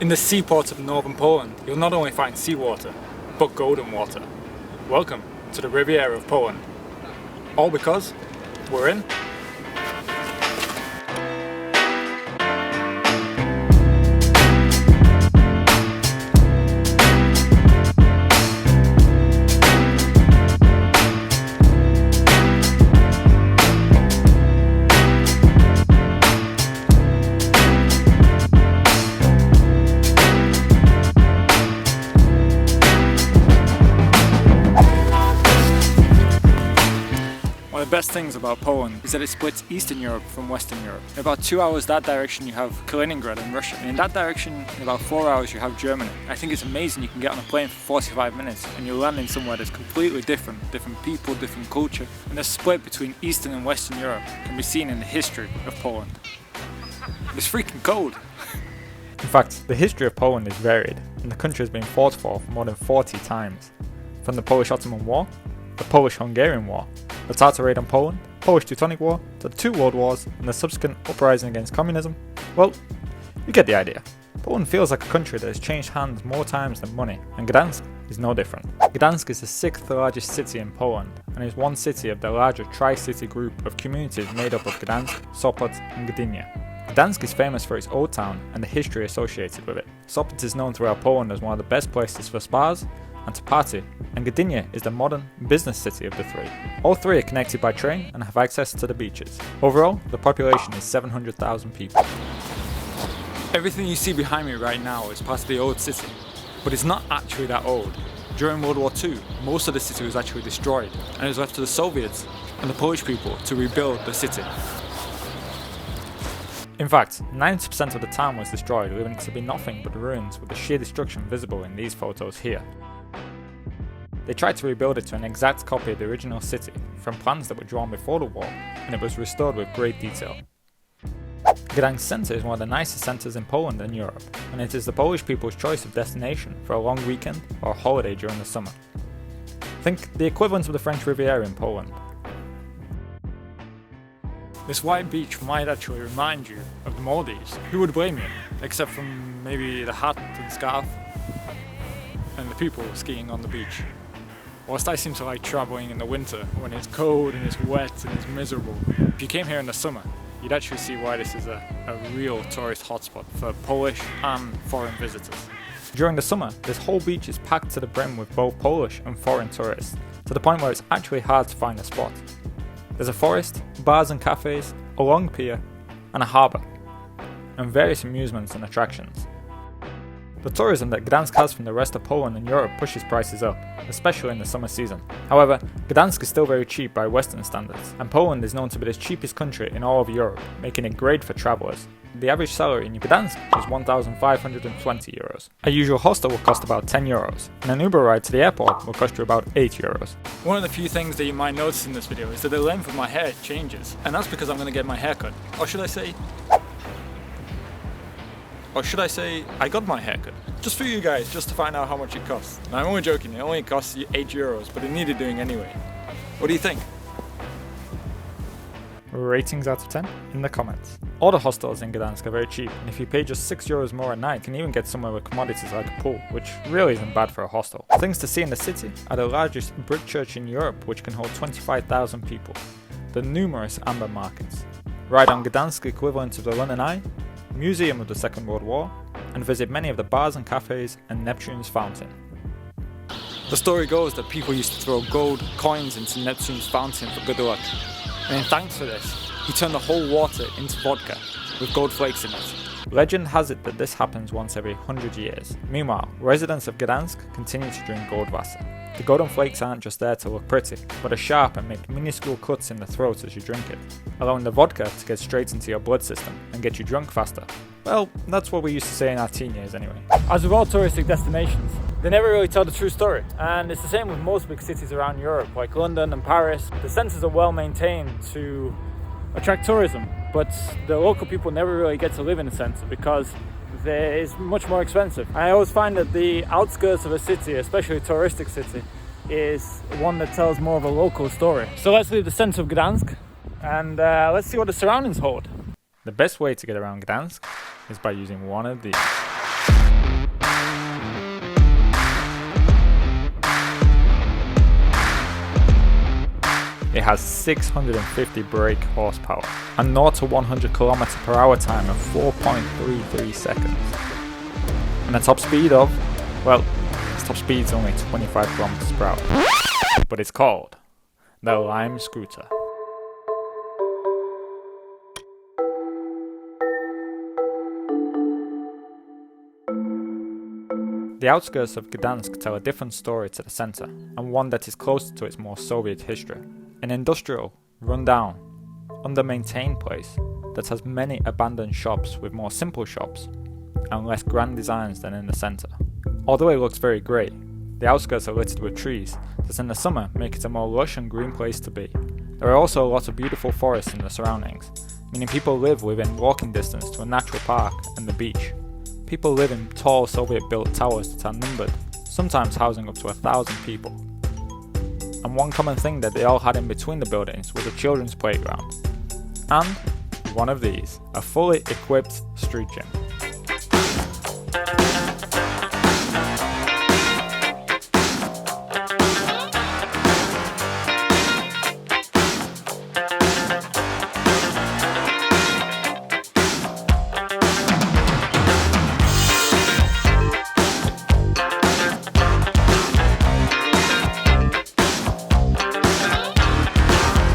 In the seaports of northern Poland, you'll not only find seawater, but golden water. Welcome to the Riviera of Poland. All because we're in One of the best things about Poland is that it splits Eastern Europe from Western Europe. In about 2 hours that direction you have Kaliningrad and Russia, and in that direction in about 4 hours you have Germany. I think it's amazing you can get on a plane for 45 minutes and you're landing somewhere that's completely different people, different culture, and the split between Eastern and Western Europe can be seen in the history of Poland. It's freaking cold! In fact, the history of Poland is varied, and the country has been fought for more than 40 times. From the Polish-Ottoman War, the Polish-Hungarian War, the Tatar raid on Poland, Polish-Teutonic War, to the 2 world wars, and the subsequent uprising against communism. Well, you get the idea. Poland feels like a country that has changed hands more times than money, and Gdansk is no different. Gdansk is the 6th largest city in Poland, and is one city of the larger tri-city group of communities made up of Gdansk, Sopot, and Gdynia. Gdansk is famous for its old town and the history associated with it. Sopot is known throughout Poland as one of the best places for spas and to party, and Gdynia is the modern business city of the 3. All 3 are connected by train and have access to the beaches. Overall, the population is 700,000 people. Everything you see behind me right now is part of the old city, but it's not actually that old. During World War II, most of the city was actually destroyed, and it was left to the Soviets and the Polish people to rebuild the city. In fact, 90% of the town was destroyed, leaving it to be nothing but ruins, with the sheer destruction visible in these photos here. They tried to rebuild it to an exact copy of the original city, from plans that were drawn before the war, and it was restored with great detail. Gdansk Centre is one of the nicest centres in Poland and Europe, and it is the Polish people's choice of destination for a long weekend or a holiday during the summer. Think the equivalent of the French Riviera in Poland. This white beach might actually remind you of the Maldives. Who would blame you? Except from maybe the hat and scarf and the people skiing on the beach. Whilst I seem to like travelling in the winter when it's cold and it's wet and it's miserable. If you came here in the summer, you'd actually see why this is a real tourist hotspot for Polish and foreign visitors. During the summer, this whole beach is packed to the brim with both Polish and foreign tourists, to the point where it's actually hard to find a spot. There's a forest, bars and cafes, a long pier, and a harbour, and various amusements and attractions. The tourism that Gdansk has from the rest of Poland and Europe pushes prices up, especially in the summer season. However, Gdansk is still very cheap by Western standards, and Poland is known to be the cheapest country in all of Europe, making it great for travellers. The average salary in Gdansk is €1,520. A usual hostel will cost about €10, and an Uber ride to the airport will cost you about €8. One of the few things that you might notice in this video is that the length of my hair changes, and that's because I'm going to get my hair cut. Or should I say, I got my haircut. Just for you guys, just to find out how much it costs. Now, I'm only joking, it only costs you €8, but it needed doing anyway. What do you think? Ratings out of 10 in the comments. All the hostels in Gdansk are very cheap, and if you pay just €6 more a night, you can even get somewhere with commodities like a pool, which really isn't bad for a hostel. Things to see in the city are the largest brick church in Europe, which can hold 25,000 people, the numerous amber markets, ride on Gdansk equivalent of the London Eye, Museum of the Second World War, and visit many of the bars and cafes and Neptune's fountain. The story goes that people used to throw gold coins into Neptune's fountain for good luck, and in thanks for this, he turned the whole water into vodka with gold flakes in it. Legend has it that this happens once every 100 years. Meanwhile, residents of Gdansk continue to drink Goldwasser. The golden flakes aren't just there to look pretty, but are sharp and make minuscule cuts in the throat as you drink it, allowing the vodka to get straight into your blood system and get you drunk faster. Well, that's what we used to say in our teen years anyway. As with all touristic destinations, they never really tell the true story. And it's the same with most big cities around Europe, like London and Paris. The centres are well maintained to attract tourism, but the local people never really get to live in the centre because it's much more expensive. I always find that the outskirts of a city, especially a touristic city, is one that tells more of a local story. So let's leave the centre of Gdansk and let's see what the surroundings hold. The best way to get around Gdansk is by using one of these. It has 650 brake horsepower and 0 to 100 km/h time of 4.33 seconds. And a top speed of, well, its top speed is only 25 km/h. But it's called the Lime Scooter. The outskirts of Gdansk tell a different story to the centre, and one that is closer to its more Soviet history. An industrial, run-down, under-maintained place that has many abandoned shops with more simple shops and less grand designs than in the centre. Although it looks very grey, the outskirts are littered with trees that in the summer make it a more lush and green place to be. There are also a lot of beautiful forests in the surroundings, meaning people live within walking distance to a natural park and the beach. People live in tall Soviet-built towers that are numbered, sometimes housing up to 1,000 people. And one common thing that they all had in between the buildings was a children's playground. And one of these, a fully equipped street gym.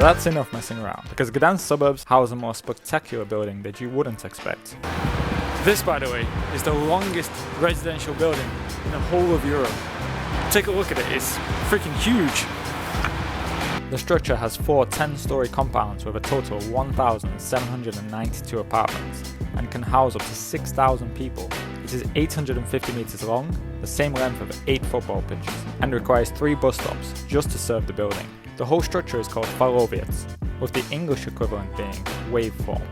That's enough messing around, because Gdansk suburbs house a more spectacular building that you wouldn't expect. This, by the way, is the longest residential building in the whole of Europe. Take a look at it, it's freaking huge. The structure has 4 10-story compounds with a total of 1,792 apartments and can house up to 6,000 people. It is 850 meters long, the same length of 8 football pitches, and requires 3 bus stops just to serve the building. The whole structure is called flakes, with the English equivalent being waveform.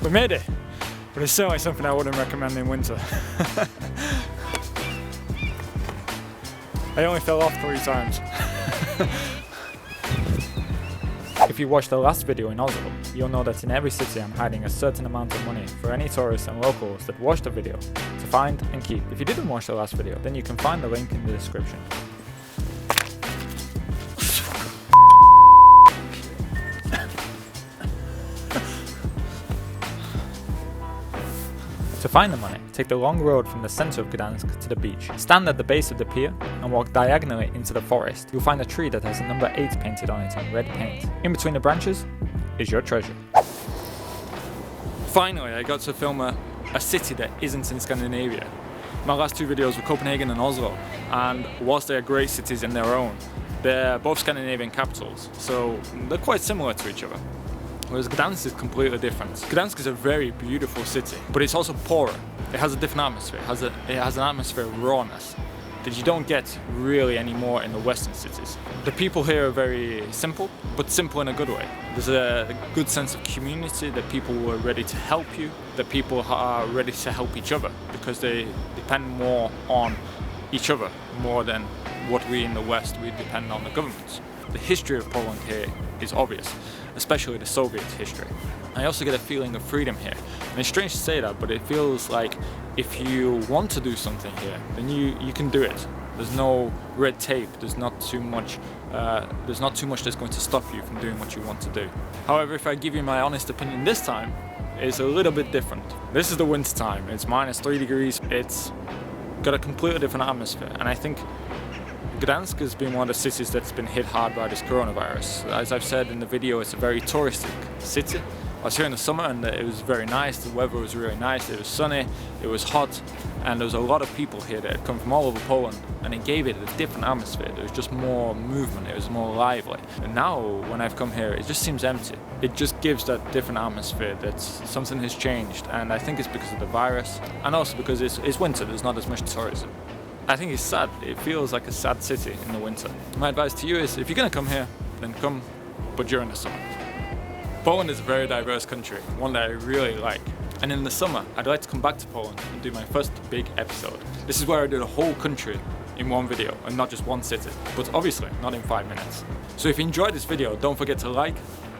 We made it, but it's certainly something I wouldn't recommend in winter. I only fell off 3 times. If you watched the last video in Oslo, you'll know that in every city I'm hiding a certain amount of money for any tourists and locals that watch the video to find and keep. If you didn't watch the last video, then you can find the link in the description. To find the money, take the long road from the centre of Gdansk to the beach. Stand at the base of the pier and walk diagonally into the forest. You'll find a tree that has the number 8 painted on it in red paint. In between the branches is your treasure. Finally, I got to film a city that isn't in Scandinavia. My last 2 videos were Copenhagen and Oslo, and whilst they are great cities in their own, they're both Scandinavian capitals, so they're quite similar to each other. Whereas Gdansk is completely different. Gdansk is a very beautiful city, but it's also poorer. It has a different atmosphere. It has an atmosphere of rawness that you don't get really anymore in the Western cities. The people here are very simple, but simple in a good way. There's a good sense of community, that people are ready to help you, that people are ready to help each other, because they depend more on each other, more than what we in the West, we depend on the governments. The history of Poland here is obvious, especially the Soviet history. I also get a feeling of freedom here. And it's strange to say that, but it feels like if you want to do something here, then you can do it. There's no red tape, there's not too much that's going to stop you from doing what you want to do. However, if I give you my honest opinion this time, it's a little bit different. This is the winter time, it's -3 degrees, it's got a completely different atmosphere, and I think Gdansk has been one of the cities that's been hit hard by this coronavirus. As I've said in the video, it's a very touristic city. I was here in the summer and it was very nice, the weather was really nice, it was sunny, it was hot, and there was a lot of people here that had come from all over Poland, and it gave it a different atmosphere. There was just more movement, it was more lively. And now, when I've come here, it just seems empty. It just gives that different atmosphere that something has changed, and I think it's because of the virus, and also because it's winter, there's not as much tourism. I think it's sad. It feels like a sad city in the winter. My advice to you is, if you're going to come here, then come, but during the summer. Poland is a very diverse country, one that I really like. And in the summer, I'd like to come back to Poland and do my first big episode. This is where I do the whole country in one video, and not just one city. But obviously, not in 5 minutes. So if you enjoyed this video, don't forget to like,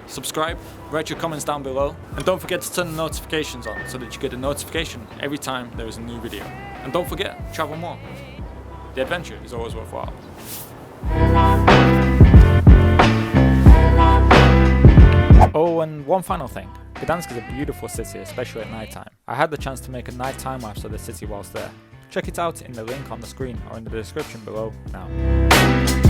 subscribe, write your comments down below, and don't forget to turn the notifications on so that you get a notification every time there is a new video. And don't forget, travel more. the adventure is always worthwhile. Oh, and one final thing. Gdansk is a beautiful city, especially at night time. I had the chance to make a night time lapse of the city whilst there. Check it out in the link on the screen or in the description below now.